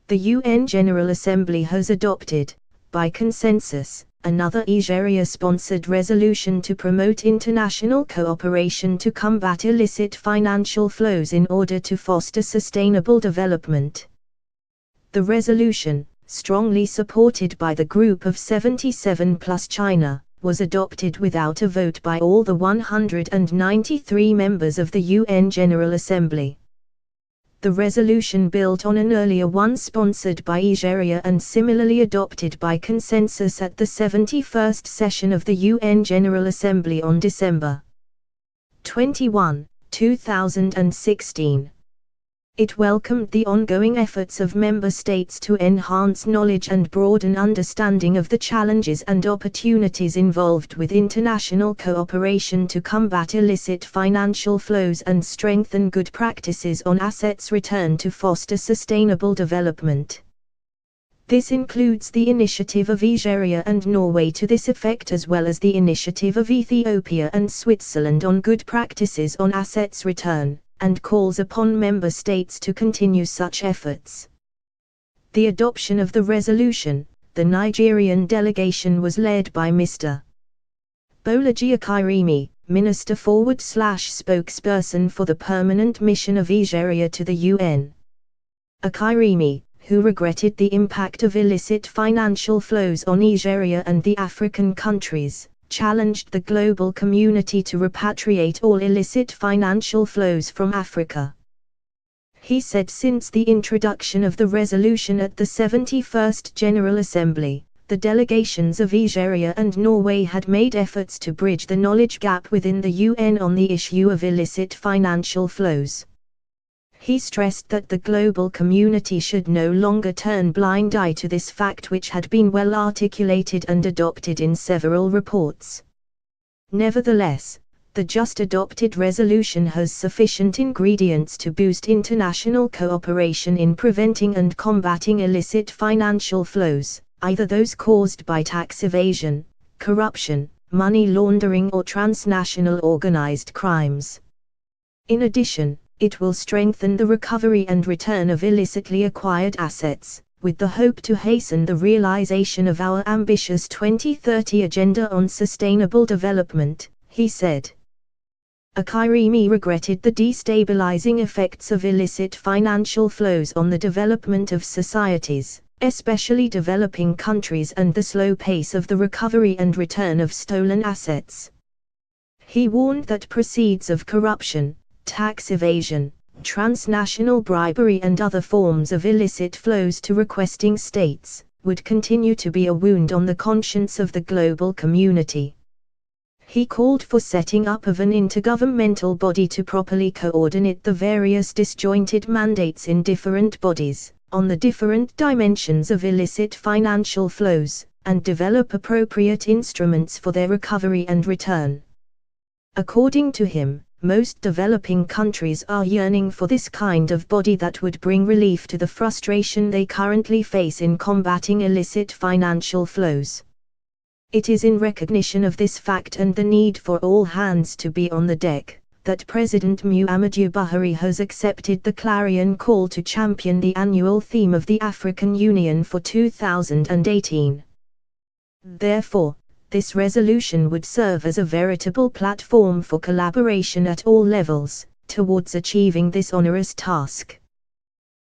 The UN General Assembly has adopted, by consensus, another Nigeria-sponsored resolution to promote international cooperation to combat illicit financial flows in order to foster sustainable development. The resolution, strongly supported by the Group of 77 plus China, was adopted without a vote by all the 193 members of the UN General Assembly. The resolution built on an earlier one sponsored by Nigeria and similarly adopted by consensus at the 71st session of the UN General Assembly on December 21, 2016. It welcomed the ongoing efforts of member states to enhance knowledge and broaden understanding of the challenges and opportunities involved with international cooperation to combat illicit financial flows and strengthen good practices on assets return to foster sustainable development. This includes the initiative of Nigeria and Norway to this effect, as well as the initiative of Ethiopia and Switzerland on good practices on assets return, and calls upon member states to continue such efforts. The adoption of the resolution, the Nigerian delegation was led by Mr. Bolaji Akirimi, Minister /spokesperson for the permanent mission of Nigeria to the UN. Akirimi, who regretted the impact of illicit financial flows on Nigeria and the African countries, challenged the global community to repatriate all illicit financial flows from Africa. He said since the introduction of the resolution at the 71st General Assembly, the delegations of Nigeria and Norway had made efforts to bridge the knowledge gap within the UN on the issue of illicit financial flows. He stressed that the global community should no longer turn blind eye to this fact, which had been well articulated and adopted in several reports. Nevertheless, the just adopted resolution has sufficient ingredients to boost international cooperation in preventing and combating illicit financial flows, either those caused by tax evasion, corruption, money laundering or transnational organized crimes. In addition, it will strengthen the recovery and return of illicitly acquired assets, with the hope to hasten the realization of our ambitious 2030 Agenda on Sustainable Development, he said. Akirimi regretted the destabilizing effects of illicit financial flows on the development of societies, especially developing countries, and the slow pace of the recovery and return of stolen assets. He warned that proceeds of corruption, tax evasion, transnational bribery and other forms of illicit flows to requesting states, would continue to be a wound on the conscience of the global community. He called for setting up of an intergovernmental body to properly coordinate the various disjointed mandates in different bodies, on the different dimensions of illicit financial flows, and develop appropriate instruments for their recovery and return. According to him, most developing countries are yearning for this kind of body that would bring relief to the frustration they currently face in combating illicit financial flows. It is in recognition of this fact and the need for all hands to be on the deck, that President Muhammadu Buhari has accepted the clarion call to champion the annual theme of the African Union for 2018. Therefore, this resolution would serve as a veritable platform for collaboration at all levels, towards achieving this onerous task.